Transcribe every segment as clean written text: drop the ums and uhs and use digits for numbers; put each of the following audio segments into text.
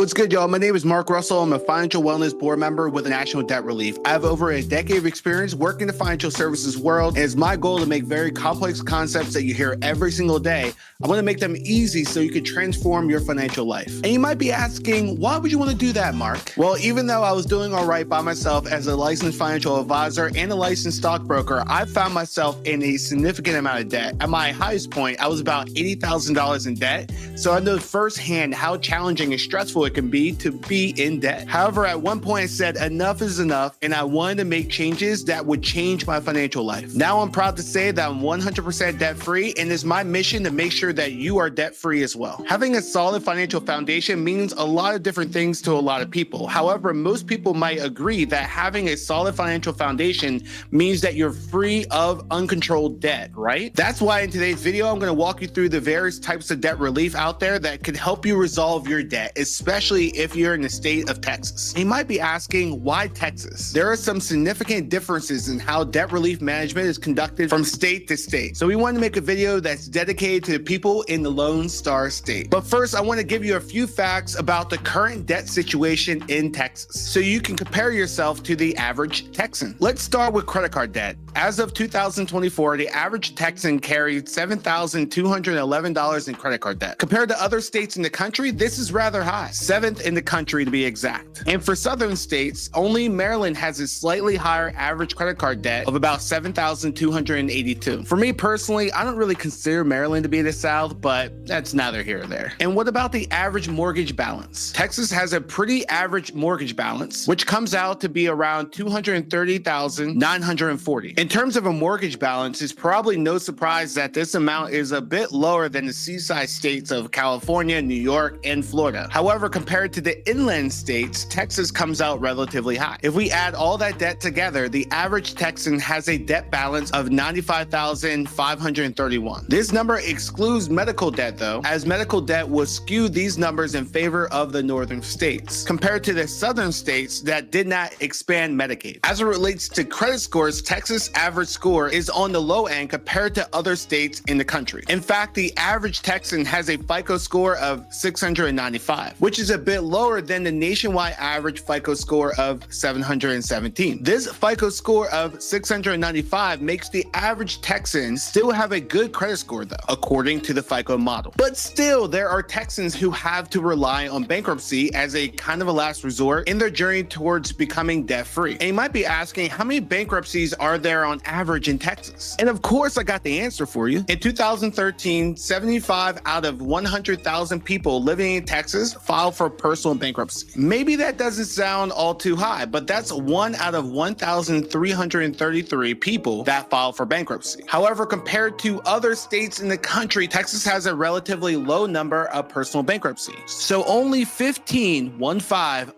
What's good, y'all? My name is Marc Russell. I'm a financial wellness board member with National Debt Relief. I have over a decade of experience working in the financial services world, and it's my goal to make very complex concepts that you hear every single day. I want to make them easy so you can transform your financial life. And you might be asking, why would you want to do that, Marc? Well, even though I was doing all right by myself as a licensed financial advisor and a licensed stockbroker, I found myself in a significant amount of debt. At my highest point, I was about $80,000 in debt. So I know firsthand how challenging and stressful it can be to be in debt. However, at one point I said enough is enough, and I wanted to make changes that would change my financial life. Now I'm proud to say that I'm 100% debt-free, and it's my mission to make sure that you are debt-free as well. Having a solid financial foundation means a lot of different things to a lot of people. However, most people might agree that having a solid financial foundation means that you're free of uncontrolled debt, right? That's why in today's video, I'm going to walk you through the various types of debt relief out there that could help you resolve your debt, especially if you're in the state of Texas. You might be asking, why Texas? There are some significant differences in how debt relief management is conducted from state to state. So we want to make a video that's dedicated to the people in the Lone Star State. But first, I want to give you a few facts about the current debt situation in Texas, so you can compare yourself to the average Texan. Let's start with credit card debt. As of 2024, the average Texan carried $7,211 in credit card debt. Compared to other states in the country, this is rather high, 7th in the country to be exact. And for southern states, only Maryland has a slightly higher average credit card debt of about $7,282. For me personally, I don't really consider Maryland to be the South, but that's neither here nor there. And what about the average mortgage balance? Texas has a pretty average mortgage balance, which comes out to be around $230,940. In terms of a mortgage balance, it's probably no surprise that this amount is a bit lower than the seaside states of California, New York, and Florida. However, compared to the inland states, Texas comes out relatively high. If we add all that debt together, the average Texan has a debt balance of $95,531. This number excludes medical debt though, as medical debt will skew these numbers in favor of the northern states, compared to the southern states that did not expand Medicaid. As it relates to credit scores, Texas average score is on the low end compared to other states in the country. In fact, the average Texan has a FICO score of 695, which is a bit lower than the nationwide average FICO score of 717. This FICO score of 695 makes the average Texan still have a good credit score though, according to the FICO model. But still, there are Texans who have to rely on bankruptcy as a kind of a last resort in their journey towards becoming debt-free. And you might be asking, how many bankruptcies are there on average in Texas? And of course, I got the answer for you. In 2013, 75 out of 100,000 people living in Texas filed for personal bankruptcy. Maybe that doesn't sound all too high, but that's 1 out of 1,333 people that filed for bankruptcy. However, compared to other states in the country, Texas has a relatively low number of personal bankruptcies. So only 15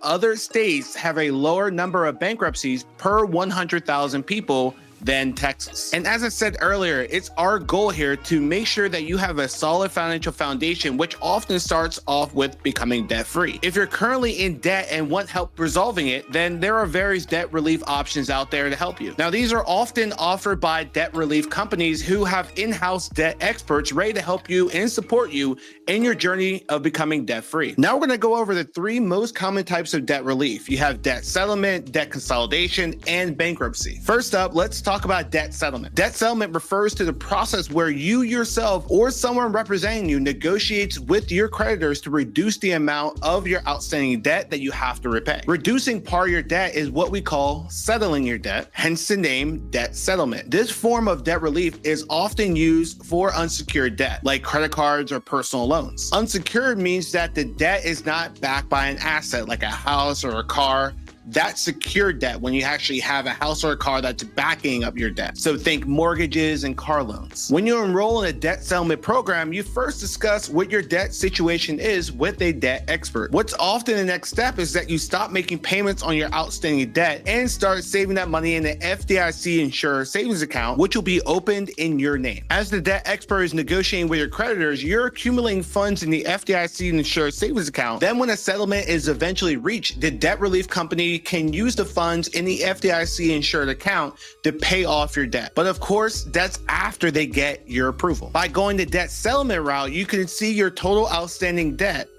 other states have a lower number of bankruptcies per 100,000 people than Texas. And as I said earlier, it's our goal here to make sure that you have a solid financial foundation, which often starts off with becoming debt-free. If you're currently in debt and want help resolving it, then there are various debt relief options out there to help you. Now, these are often offered by debt relief companies who have in-house debt experts ready to help you and support you in your journey of becoming debt-free. Now we're going to go over the 3 most common types of debt relief. You have debt settlement, debt consolidation, and bankruptcy. First up, let's talk about debt settlement. Debt settlement refers to the process where you yourself or someone representing you negotiates with your creditors to reduce the amount of your outstanding debt that you have to repay. Reducing part of your debt is what we call settling your debt, hence the name debt settlement. This form of debt relief is often used for unsecured debt, like credit cards or personal loans. Unsecured means that the debt is not backed by an asset like a house or a car. That's secured debt when you actually have a house or a car that's backing up your debt. So think mortgages and car loans. When you enroll in a debt settlement program, you first discuss what your debt situation is with a debt expert. What's often the next step is that you stop making payments on your outstanding debt and start saving that money in the FDIC insured savings account, which will be opened in your name. As the debt expert is negotiating with your creditors, you're accumulating funds in the FDIC insured savings account. Then when a settlement is eventually reached, the debt relief company can use the funds in the FDIC insured account to pay off your debt. But of course, that's after they get your approval. By going the debt settlement route, you can see your total outstanding debt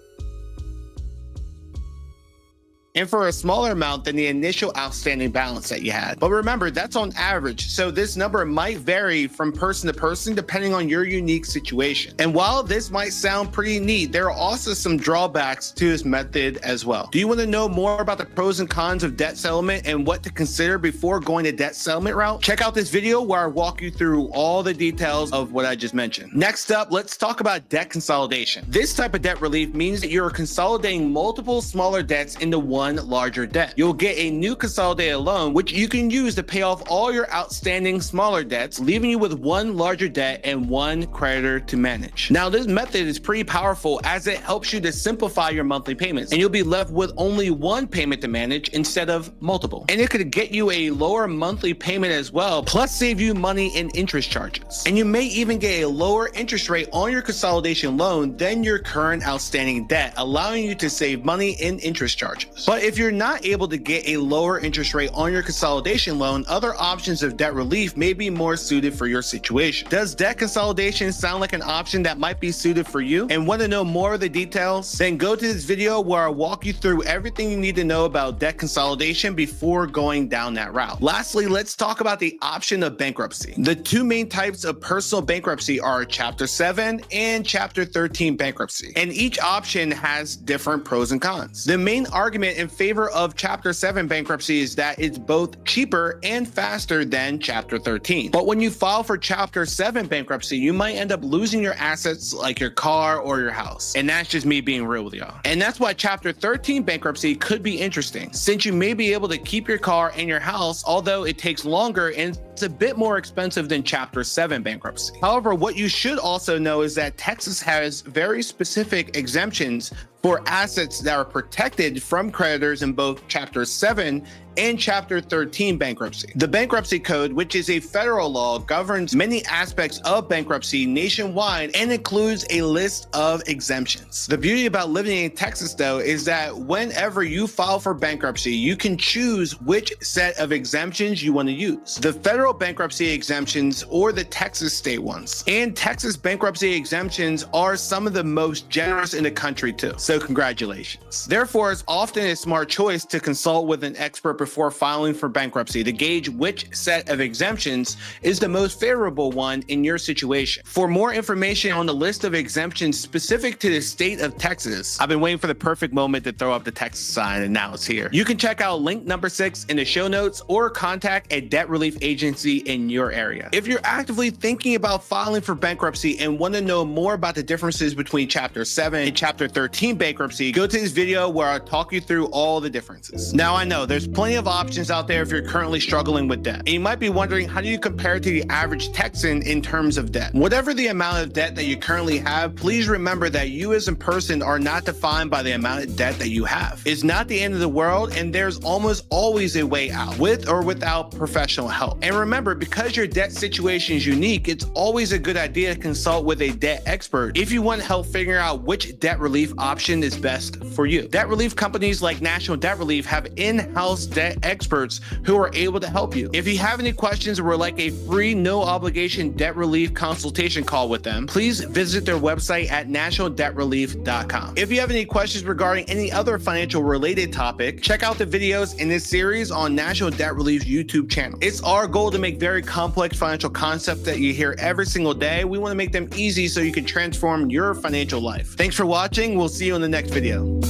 and for a smaller amount than the initial outstanding balance that you had. But remember, that's on average, so this number might vary from person to person depending on your unique situation. And while this might sound pretty neat, there are also some drawbacks to this method as well. Do you want to know more about the pros and cons of debt settlement and what to consider before going the debt settlement route? Check out this video where I walk you through all the details of what I just mentioned. Next up, let's talk about debt consolidation. This type of debt relief means that you're consolidating multiple smaller debts into one larger debt. You'll get a new consolidated loan, which you can use to pay off all your outstanding smaller debts, leaving you with one larger debt and one creditor to manage. Now, this method is pretty powerful as it helps you to simplify your monthly payments, and you'll be left with only one payment to manage instead of multiple. And it could get you a lower monthly payment as well, plus save you money in interest charges. And you may even get a lower interest rate on your consolidation loan than your current outstanding debt, allowing you to save money in interest charges. But if you're not able to get a lower interest rate on your consolidation loan, other options of debt relief may be more suited for your situation. Does debt consolidation sound like an option that might be suited for you? And want to know more of the details? Then go to this video where I walk you through everything you need to know about debt consolidation before going down that route. Lastly, let's talk about the option of bankruptcy. The two main types of personal bankruptcy are Chapter 7 and Chapter 13 bankruptcy, and each option has different pros and cons. The main argument in favor of Chapter 7 bankruptcy is that it's both cheaper and faster than Chapter 13. But when you file for Chapter 7 bankruptcy, you might end up losing your assets like your car or your house. And that's just me being real with y'all. And that's why Chapter 13 bankruptcy could be interesting, since you may be able to keep your car and your house, although it takes longer and it's a bit more expensive than Chapter 7 bankruptcy. However, what you should also know is that Texas has very specific exemptions for assets that are protected from creditors in both Chapter 7 and Chapter 13 bankruptcy. The Bankruptcy Code, which is a federal law, governs many aspects of bankruptcy nationwide and includes a list of exemptions. The beauty about living in Texas, though, is that whenever you file for bankruptcy, you can choose which set of exemptions you want to use: the federal bankruptcy exemptions or the Texas state ones. And Texas bankruptcy exemptions are some of the most generous in the country, too. So congratulations. Therefore, it's often a smart choice to consult with an expert before filing for bankruptcy to gauge which set of exemptions is the most favorable one in your situation. For more information on the list of exemptions specific to the state of Texas, I've been waiting for the perfect moment to throw up the Texas sign, and now it's here. You can check out link number 6 in the show notes or contact a debt relief agency in your area. If you're actively thinking about filing for bankruptcy and want to know more about the differences between Chapter 7 and Chapter 13 bankruptcy, go to this video where I'll talk you through all the differences. Now, I know there's plenty of options out there if you're currently struggling with debt. And you might be wondering, how do you compare to the average Texan in terms of debt? Whatever the amount of debt that you currently have, please remember that you as a person are not defined by the amount of debt that you have. It's not the end of the world, and there's almost always a way out, with or without professional help. And remember, because your debt situation is unique, it's always a good idea to consult with a debt expert if you want help figuring out which debt relief option is best for you. Debt relief companies like National Debt Relief have in-house debt experts who are able to help you. If you have any questions or would like a free, no obligation debt relief consultation call with them, please visit their website at nationaldebtrelief.com. If you have any questions regarding any other financial related topic, check out the videos in this series on National Debt Relief's YouTube channel. It's our goal to make very complex financial concepts that you hear every single day. We want to make them easy so you can transform your financial life. Thanks for watching. We'll see you in the next video.